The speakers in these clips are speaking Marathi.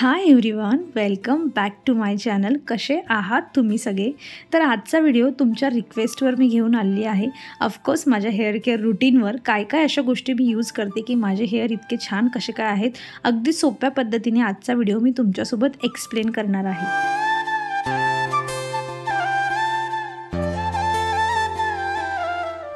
High everyone, welcome back to my channel. कसे आहात तुम्ही सगळे? तर आजचा व्हिडिओ तुमच्या रिक्वेस्टवर मी घेऊन आली आहे. ऑफकोर्स माझ्या हेअर केअर रुटीनवर काय काय अशा गोष्टी मी यूज करते की माझे हेअर इतके छान कसे काय आहेत, अगदी सोप्या पद्धतीने आजचा व्हिडिओ मी तुमच्यासोबत एक्सप्लेन करणार आहे.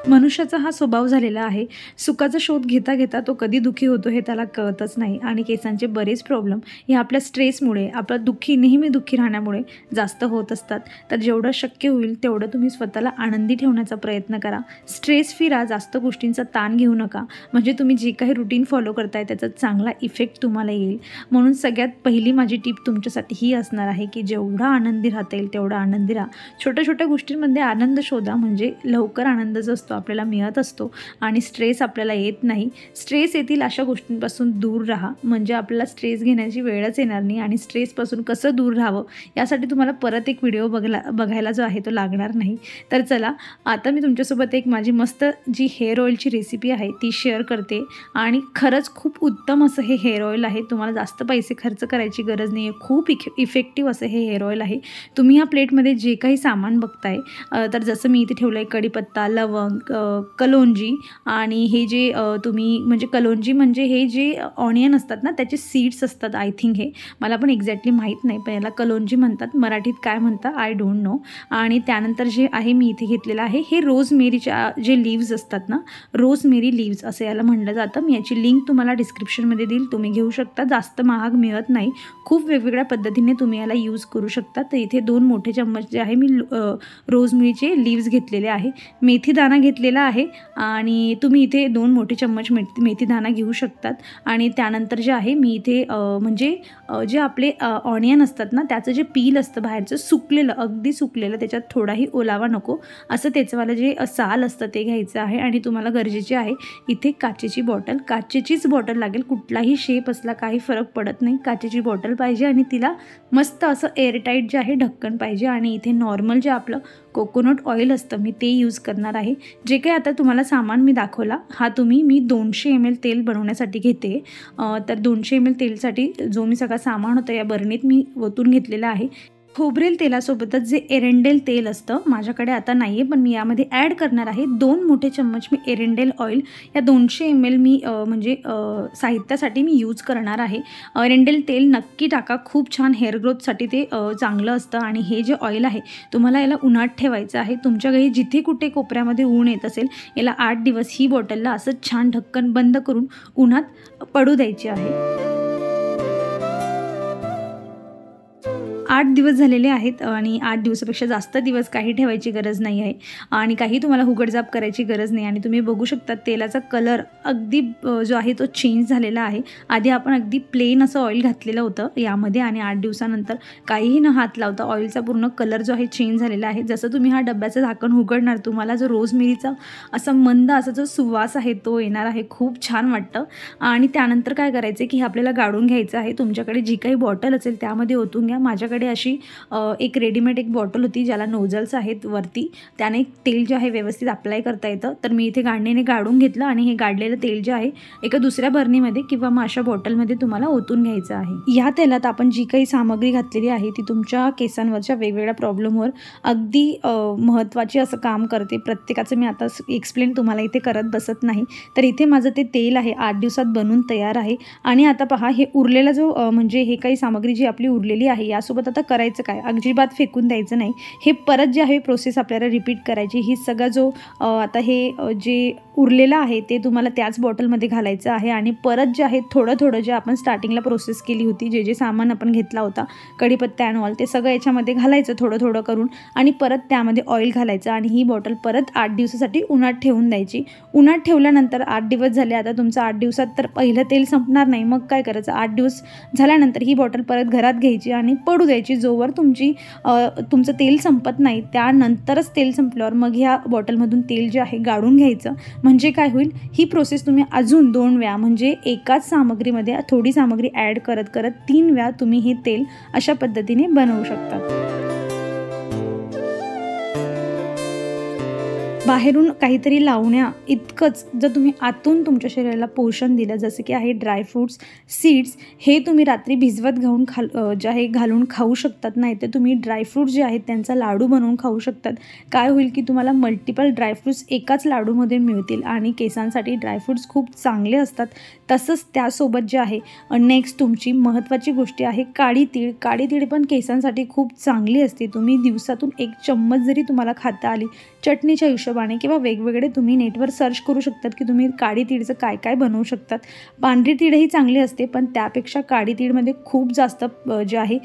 मनुष्याचा हा स्वभाव झालेला आहे. सुखाचा शोध घेता घेता तो कधी दुःखी होतो हे त्याला कळतच नाही आणि केसांचे बरेच प्रॉब्लेम हे आपल्या स्ट्रेसमुळे, आपलं नेहमी दुःखी राहण्यामुळे जास्त होत असतात. तर जेवढं शक्य होईल तेवढं तुम्ही स्वतःला आनंदी ठेवण्याचा प्रयत्न करा. स्ट्रेस फ्री राहा, जास्त गोष्टींचा ताण घेऊ नका. म्हणजे तुम्ही जे काही रुटीन फॉलो करताय त्याचा चांगला इफेक्ट तुम्हाला येईल. म्हणून सगळ्यात पहिली माझी टिप तुमच्यासाठी ही असणार आहे की जेवढा आनंदी राहता येईल तेवढा आनंदी राहा. छोट्या छोट्या गोष्टींमध्ये आनंद शोधा, म्हणजे लवकर आनंद जो असतो आपल्याला मिळत असतो आणि स्ट्रेस आपल्याला येत नाही. स्ट्रेस येतील अशा गोष्टींपासून दूर राहा, म्हणजे आपल्याला स्ट्रेस घेण्याची वेळच येणार नाही. आणि स्ट्रेसपासून कसं दूर राहावं यासाठी तुम्हाला परत एक व्हिडिओ बघायला जो आहे तो लागणार नाही. तर चला, आता मी तुमच्यासोबत एक माझी मस्त जी हेअर ऑइलची रेसिपी आहे ती शेअर करते. आणि खरंच खूप उत्तम असं हे हेअर ऑइल आहे. तुम्हाला जास्त पैसे खर्च करायची गरज नाही आहे. खूप इफेक्टिव्ह असं हे हेअर ऑइल आहे. तुम्ही ह्या प्लेटमध्ये जे काही सामान बघताय, तर जसं मी इथे ठेवलं आहे कढीपत्ता, लवंग, कलोंजी आणि हे जे तुम्ही म्हणजे कलोंजी म्हणजे हे जे ऑनियन असतात ना त्याचे सीड्स असतात. आय थिंक हे मला पण एक्झॅक्टली माहीत नाही, पण याला कलोंजी म्हणतात. मराठीत काय म्हणतात आय डोंट नो. आणि त्यानंतर जे आहे मी इथे घेतलेलं आहे हे रोजमेरीच्या जे लिव्ज असतात ना, रोजमेरी लिव्ज असं याला म्हणलं जातं. मी याची लिंक तुम्हाला डिस्क्रिप्शनमध्ये देईल, तुम्ही घेऊ शकता. जास्त महाग मिळत नाही, खूप वेगवेगळ्या पद्धतीने तुम्ही याला यूज करू शकता. तर इथे 2 मोठे चम्मच जे आहे मी रोजमेरीचे लिव्ज घेतलेले आहे. मेथी दाणा घेतलेला आहे आणि तुम्ही इथे 2 मोठे चम्मच मेथी दाणा घेऊ शकतात. आणि त्यानंतर जे आहे मी इथे म्हणजे जे आपले ऑनियन असतात ना त्याचं जे पील असतं बाहेरचं सुकलेलं, अगदी सुकलेलं, त्याच्यात थोडाही ओलावा नको असं त्याचंवालं जे साल असतं ते घ्यायचं आहे. आणि तुम्हाला गरजेचे आहे इथे काचेची बॉटल, काचेचीच बॉटल लागेल. कुठलाही शेप असला काही फरक पडत नाही, काचेची बॉटल पाहिजे आणि तिला मस्त असं एअरटाईट जे आहे ढक्कन पाहिजे. आणि इथे नॉर्मल जे आपलं कोकोनट ऑइल असतं मी ते यूज करणार आहे. जे काही आता तुम्हाला सामान मी दाखवला हा मी 200 ml तेल बनवण्यासाठी घेते. तर 200 ml तेलसाठी जो मी सगळा सामान होतं या बरणीत मी ओतून घेतलेला आहे. खोबरेल तेलासोबतच जे एरंडेल तेल असतं माझ्याकडे आता नाही आहे, पण मी यामध्ये ॲड करणार आहे 2 मोठे चम्मच मी एरंडेल ऑइल या 200 ml मी म्हणजे साहित्यासाठी मी यूज करणार आहे. एरंडेल तेल नक्की टाका, खूप छान हेअर ग्रोथसाठी ते चांगलं असतं. आणि हे जे ऑइल आहे तुम्हाला याला उन्हात ठेवायचं आहे. तुमच्या घरी जिथे कुठे कोपऱ्यामध्ये ऊन येत असेल याला 8 दिवस ही बॉटलला असं छान ढक्कन बंद करून उन्हात पडू द्यायची आहे. 8 दिवस झालेले आहेत आणि 8 दिवसापेक्षा जास्त दिवस काही ठेवायची गरज नाही आहे आणि काही तुम्हाला उघडझाप करायची गरज नाही. आणि तुम्ही बघू शकता तेलाचा कलर अगदी जो आहे तो चेंज झालेला आहे. आधी आपण अगदी प्लेन असं ऑइल घातलेलं होतं यामध्ये आणि 8 दिवसानंतर काहीही न हात लावता ऑइलचा पूर्ण कलर जो आहे चेंज झालेला आहे. जसं तुम्ही हा डब्याचं झाकण उघडणार तुम्हाला जो रोजमेरीचा असा मंद असा जो सुवास आहे तो येणार आहे, खूप छान वाटतं. आणि त्यानंतर काय करायचं की हे आपल्याला गाळून घ्यायचं आहे. तुमच्याकडे जी काही बॉटल असेल त्यामध्ये ओतून घ्या. माझ्याकडे अशी एक रेडीमेड एक बॉटल होती ज्याला नोझल्स आहेत वरती, त्याने तेल जे आहे व्यवस्थित अप्लाय करता येतं. तर मी इथे गाडणीने गाळून घेतलं आणि हे गाडलेलं तेल जे आहे एका दुसऱ्या बरणीमध्ये किंवा मग अशा बॉटलमध्ये तुम्हाला ओतून घ्यायचं आहे. या तेलात आपण जी काही सामग्री घातलेली आहे ती तुमच्या केसांवरच्या वेगवेगळ्या प्रॉब्लेमवर अगदी महत्त्वाची असं काम करते. प्रत्येकाचं मी आता एक्सप्लेन तुम्हाला इथे करत बसत नाही. तर इथे माझं ते तेल आहे 8 दिवसात बनून तयार आहे. आणि आता पहा हे उरलेला जो म्हणजे हे काही सामग्री जी आपली उरलेली आहे यासोबत आता करायचं काय, अजिबात फेकून द्यायचं नाही. हे परत जे आहे प्रोसेस आपल्याला रिपीट करायची. ही सगळं जो आता हे जे उरलेलं आहे ते तुम्हाला त्याच बॉटलमध्ये घालायचं आहे. आणि परत जे आहे थोडं थोडं जे आपण स्टार्टिंगला प्रोसेस केली होती, जे जे सामान आपण घेतला होता कढीपत्ता अँड ऑल, ते सगळं याच्यामध्ये घालायचं थोडं थोडं करून. आणि परत त्यामध्ये ऑइल घालायचं आणि ही बॉटल परत 8 दिवसासाठी उन्हात ठेवून द्यायची. उन्हात ठेवल्यानंतर 8 दिवस झाले, आता तुमचं 8 दिवसात तर पहिलं तेल संपणार नाही. मग काय करायचं, 8 दिवस झाल्यानंतर ही बॉटल परत घरात घ्यायची आणि पडू द्यायची. जोवर तुमचं तेल संपत नाही त्यानंतरच तेल संपल्यावर मग ह्या बॉटलमधून तेल जे आहे गाळून घ्यायचं. म्हणजे काय होईल, ही प्रोसेस तुम्ही अजून 2 वेळा म्हणजे एकाच सामग्रीमध्ये थोडी सामग्री ॲड करत करत 3 वेळा तुम्ही हे तेल अशा पद्धतीने बनवू शकता. बाहेरून काहीतरी लावण्या इतकंच जर तुम्ही आतून तुमच्या शरीराला पोषण दिलं, जसं की आहे ड्रायफ्रूट्स, सीड्स, हे तुम्ही रात्री भिजवत जे आहे घालून खाऊ शकतात. नाही तर तुम्ही ड्रायफ्रूट्स जे आहेत त्यांचा लाडू बनवून खाऊ शकतात. काय होईल की तुम्हाला मल्टिपल ड्रायफ्रूट्स एकाच लाडूमध्ये मिळतील आणि केसांसाठी ड्रायफ्रूट्स खूप चांगले असतात. तसंच त्यासोबत जे आहे नेक्स्ट तुमची महत्त्वाची गोष्ट आहे काळी तीळ. काळी तीळ पण केसांसाठी खूप चांगली असते. तुम्ही दिवसातून 1 चम्मच जरी तुम्हाला खाता आली चटणीच्या हिशोबाने किंवा वेगवेगळे तुम्ही नेटवर सर्च करू शकतात की तुम्ही काळी तीळचं काय काय बनवू शकतात. पांढरी तीळही चांगली असते, पण त्यापेक्षा काळी तीळमध्ये खूप जास्त जे आहे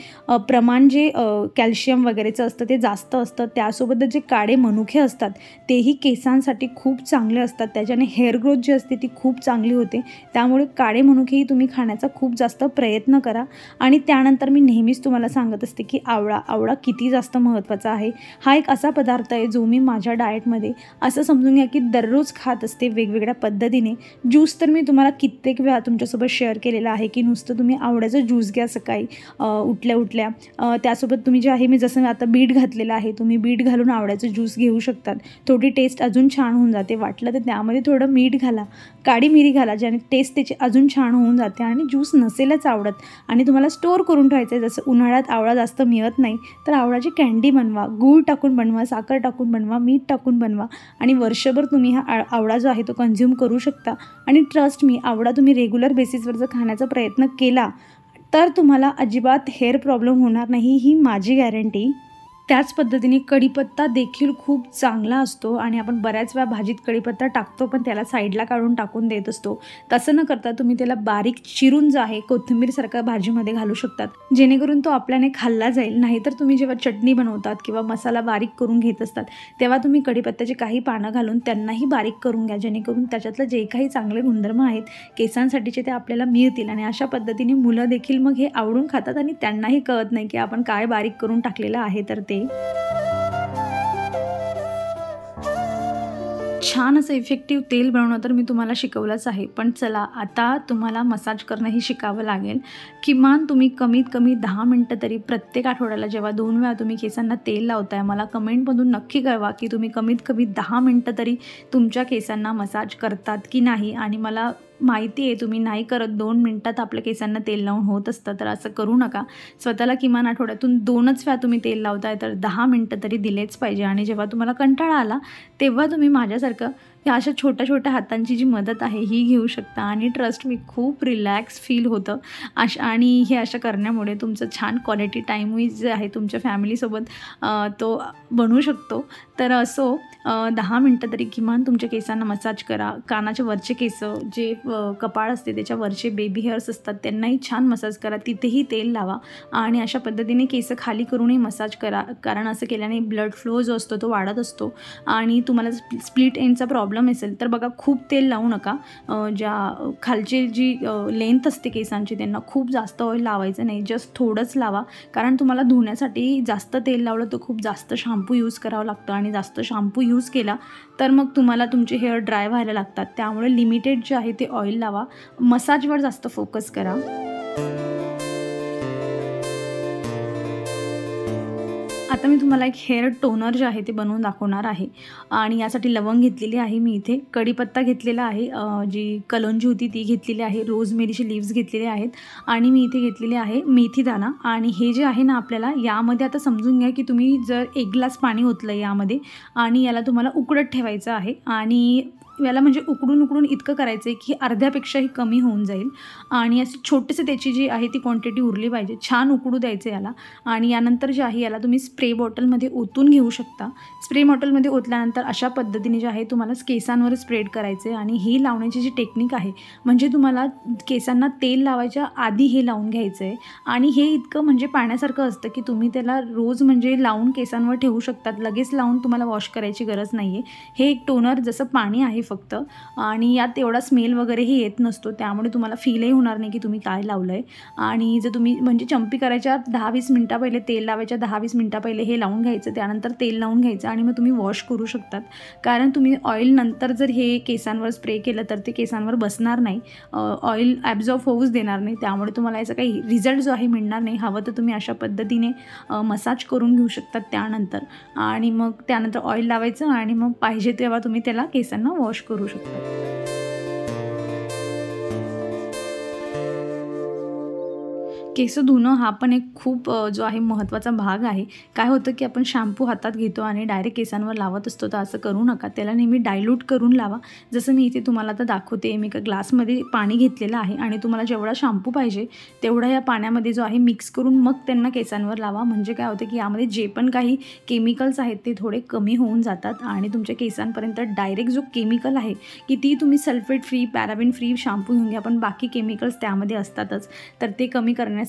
प्रमाण जे कॅल्शियम वगैरेचं असतं ते जास्त असतं. त्यासोबतच जे काळे मनुके असतात तेही केसांसाठी खूप चांगले असतात. त्याच्याने हेअर ग्रोथ जी असते ती खूप चांगली होते. त्यामुळे काळे मनुकेही तुम्ही खाण्याचा खूप जास्त प्रयत्न करा. आणि त्यानंतर मी नेहमीच तुम्हाला सांगत असते की आवळा किती जास्त महत्त्वाचा आहे. हा एक असा पदार्थ आहे जो मी माझ्या डाएटमध्ये असं समजून घ्या की दररोज खात असते वेगवेगळ्या पद्धतीने. ज्यूस तर मी तुम्हाला कित्येक वेळा तुमच्यासोबत शेअर केलेला आहे की नुसतं तुम्ही आवळ्याचा ज्यूस घ्या सकाळी उठल्या त्यासोबत तुम्ही जे आहे मी जसं आता बीट घातलेलं आहे, तुम्ही बीट घालून आवळ्याचं ज्यूस घेऊ शकतात. थोडी टेस्ट अजून छान होऊन जाते. वाटलं तर त्यामध्ये थोडं मीठ घाला, काळी मिरी घाला, ज्याने टेस्ट त्याची अजून छान होऊन जाते. आणि ज्यूस नसेलच आवडत आणि तुम्हाला स्टोअर करून ठेवायचं आहे, जसं उन्हाळ्यात आवळा जास्त मिळत नाही, तर आवळाची कँडी बनवा, गूळ टाकून बनवा, साखर टाकून बनवा, मीठ टाकून बनवा आणि वर्षभर तुम्ही हा आवळा जो आहे तो कंझ्युम करू शकता. आणि ट्रस्ट मी, आवळा तुम्ही रेग्युलर बेसिसवर जर खाण्याचा प्रयत्न केला तर तुम्हाला अजिबात हेअर प्रॉब्लेम होणार नाही, ही माझी गॅरंटी. त्याच पद्धतीने कढीपत्ता देखील खूप चांगला असतो आणि आपण बऱ्याच वेळा भाजीत कढीपत्ता टाकतो पण त्याला साईडला काढून टाकून देत असतो. तसं न करता तुम्ही त्याला बारीक चिरून जो आहे कोथिंबीरसारखा भाजीमध्ये घालू शकतात, जेणेकरून तो आपल्याने खाल्ला जाईल. नाहीतर तुम्ही जेव्हा चटणी बनवतात किंवा मसाला बारीक करून घेत असतात तेव्हा तुम्ही कढीपत्त्याची काही पानं घालून त्यांनाही बारीक करून घ्या, जेणेकरून त्याच्यातलं जे काही चांगले गुणधर्म आहेत केसांसाठीचे ते आपल्याला मिळतील. आणि अशा पद्धतीने मुलं देखील मग हे आवडून खातात आणि त्यांनाही कळत नाही की आपण काय बारीक करून टाकलेलं आहे तर ते. छान असं इफेक्टिव्ह तेल बनवणं तर मी तुम्हाला शिकवलंच आहे, पण चला आता तुम्हाला मसाज करणंही शिकावं लागेल. किमान तुम्ही कमीत कमी 10 मिनटं तरी प्रत्येक आठवड्याला जेव्हा 2 वेळा तुम्ही केसांना तेल लावताय, मला कमेंटमधून नक्की कळवा की तुम्ही कमीत कमी 10 मिनटं तरी तुमच्या केसांना मसाज करतात की नाही. आणि मला माहिती आहे तुम्ही नाही करत, 2 मिनटात आपल्या केसांना तेल लावून होत असतं, तर असं करू नका. स्वतःला किमान आठवड्यातून 2च वेळा तुम्ही तेल लावताय तर 10 मिनटं तरी दिलेच पाहिजे. आणि जेव्हा तुम्हाला कंटाळा आला तेव्हा तुम्ही माझ्यासारखं ह्या अशा छोट्या छोट्या हातांची जी मदत आहे ही घेऊ शकता. आणि ट्रस्ट मी खूप रिलॅक्स फील होतं आणि हे अशा करण्यामुळे तुमचं छान क्वालिटी टाईम जे आहे तुमच्या फॅमिलीसोबत तो बनवू शकतो. तर असो 10 मिनटं तरी किमान तुमच्या केसांना मसाज करा. कानाचे वरचे केस जे कपाळ असते त्याच्यावरचे बेबी हेअर्स असतात त्यांनाही छान मसाज करा, तिथेही तेल लावा आणि अशा पद्धतीने केस खाली करूनही मसाज करा. कारण असं केल्याने ब्लड फ्लो जो असतो तो वाढत असतो. आणि तुम्हाला स्प्लिट एंडचा प्रॉब्लेम असेल तर बघा खूप तेल लावू नका. ज्या खालची जी लेंथ असते केसांची त्यांना खूप जास्त ऑइल लावायचं नाही, जस्ट थोडंच लावा. कारण तुम्हाला धुण्यासाठी जास्त तेल लावलं तर खूप जास्त शॅम्पू यूज करावं लागतं आणि जास्त शॅम्पू यूज केला तर मग तुम्हाला तुमचे हेअर ड्राय व्हायला लागतात. त्यामुळे लिमिटेड जे आहे ते ऑइल लावा, मसाजवर जास्त फोकस करा. आता मी तुम्हाला एक हेअर टोनर जे आहे ते बनवून दाखवणार आहे. आणि यासाठी लवंग घेतलेली आहे मी इथे, कढीपत्ता घेतलेला आहे, जी कलोंजी होती ती घेतलेली आहे, रोजमेरीचे लिव्स घेतलेले आहेत आणि मी इथे घेतलेले आहे मेथीदाणा. आणि हे जे आहे ना आपल्याला यामध्ये आता समजून घ्या की तुम्ही जर 1 ग्लास पाणी ओतलं यामध्ये आणि याला तुम्हाला उकळत ठेवायचं आहे. आणि याला म्हणजे उकडून इतकं करायचं आहे की अर्ध्यापेक्षाही कमी होऊन जाईल. आणि असे छोटेसे त्याची जी आहे ती क्वांटिटी उरली पाहिजे. छान उकडू द्यायचं याला. आणि यानंतर जे आहे याला तुम्ही स्प्रे बॉटलमध्ये ओतून घेऊ शकता. स्प्रे बॉटलमध्ये ओतल्यानंतर अशा पद्धतीने जे आहे तुम्हाला केसांवर स्प्रेड करायचं आहे. आणि ही लावण्याची जी टेक्निक आहे म्हणजे तुम्हाला केसांना तेल लावायच्या आधी हे लावून घ्यायचं आहे. आणि हे इतकं म्हणजे पाण्यासारखं असतं की तुम्ही त्याला रोज म्हणजे लावून केसांवर ठेवू शकतात, लगेच लावून तुम्हाला वॉश करायची गरज नाही आहे. हे एक टोनर जसं पाणी आहे फक्त आणि यात एवढा स्मेल वगैरेही येत नसतो, त्यामुळे तुम्हाला फीलही होणार नाही की तुम्ही काय लावलं आहे. आणि जर तुम्ही म्हणजे चंपी करायच्या 10-20 मिनटा पहिले, तेल लावायच्या 10-20 मिनटा पहिले हे लावून घ्यायचं, त्यानंतर तेल लावून घ्यायचं आणि मग तुम्ही वॉश करू शकतात. कारण तुम्ही ऑइल नंतर जर हे केसांवर स्प्रे केलं तर ते केसांवर बसणार नाही, ऑइल ॲब्झॉर्ब होऊच देणार नाही, त्यामुळे तुम्हाला याचा काही रिझल्ट जो आहे मिळणार नाही. हवं तर तुम्ही अशा पद्धतीने मसाज करून घेऊ शकतात त्यानंतर, आणि मग त्यानंतर ऑइल लावायचं आणि मग पाहिजे तेव्हा तुम्ही त्याला केसांना वॉश करू शकता. केस धुणं हा पण एक खूप जो आहे महत्त्वाचा भाग आहे. काय होतं की आपण शॅम्पू हातात घेतो आणि डायरेक्ट केसांवर लावत असतो, तर असं करू नका. त्याला नेहमी डायल्यूट करून लावा. जसं मी इथे तुम्हाला आता दाखवते, मी एका ग्लासमध्ये पाणी घेतलेलं आहे आणि तुम्हाला जेवढा शॅम्पू पाहिजे तेवढा या पाण्यामध्ये जो आहे मिक्स करून मग त्यांना केसांवर लावा. म्हणजे काय होतं की यामध्ये जे पण काही केमिकल्स आहेत ते थोडे कमी होऊन जातात आणि तुमच्या केसांपर्यंत डायरेक्ट जो केमिकल आहे की ती तुम्ही सल्फेट फ्री, पॅराबेन फ्री शॅम्पू घेऊन घ्या, पण बाकी केमिकल्स त्यामध्ये असतातच. तर ते कमी करण्यासाठी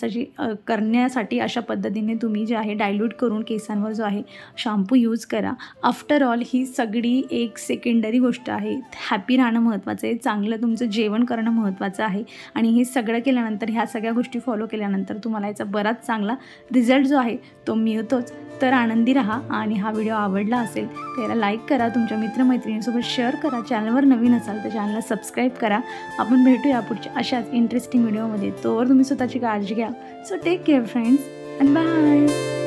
अशा पद्धतीने तुम्ही जे आहे डायल्यूट करून केसांवर जो आहे शॅम्पू यूज करा. आफ्टर ऑल ही सगळी एक सेकंडरी गोष्ट आहे. हॅपी राहणं महत्त्वाचं आहे, चांगलं तुमचं जेवण करणं महत्त्वाचं आहे आणि हे सगळं केल्यानंतर, ह्या सगळ्या गोष्टी फॉलो केल्यानंतर तुम्हाला याचा बराच चांगला रिझल्ट जो आहे तो मिळतोच. तर आनंदी राहा आणि हा व्हिडिओ आवडला असेल तर याला लाईक करा, तुमच्या मित्रमैत्रिणींसोबत शेअर करा. चॅनलवर नवीन असाल तर चॅनलला सबस्क्राईब करा. आपण भेटूया पुढच्या अशाच इंटरेस्टिंग व्हिडिओमध्ये. तोवर तुम्ही स्वतःची काळजी घ्या. So take care friends and bye.